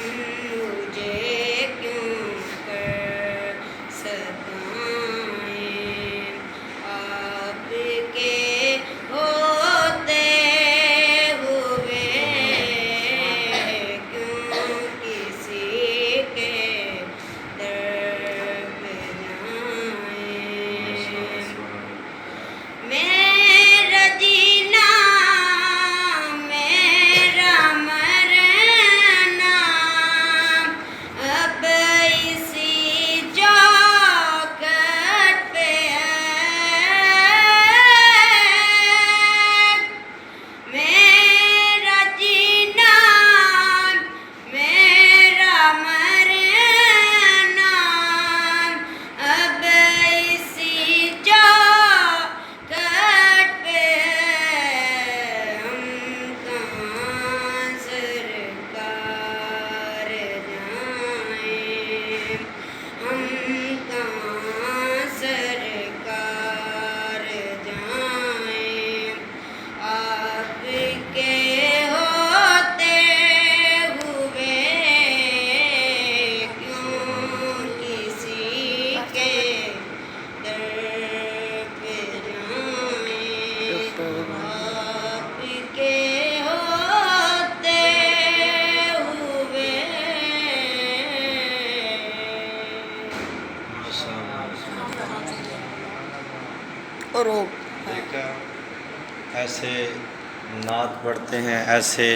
مجھے کیوں کر ستائیں، آپ کے ہوتے ہوئے کیوں کسی کے در پہ جائیں۔ میرا جینا میرا مرنا اب اسی چوکھٹ پہ ہے، میرا جینا میرا مرنا اب اسی چوکھٹ پہ ہے، ہم کہاں سرکار جائیں، ہم کہاں سرکار جائیں، آپ کے ہوتے ہوئے کیوں کسی کے در پہ جائیں، آپ کے ہوتے ہوئے۔ اور وہ دیکھا ایسے نعت پڑھتے ہیں، ایسے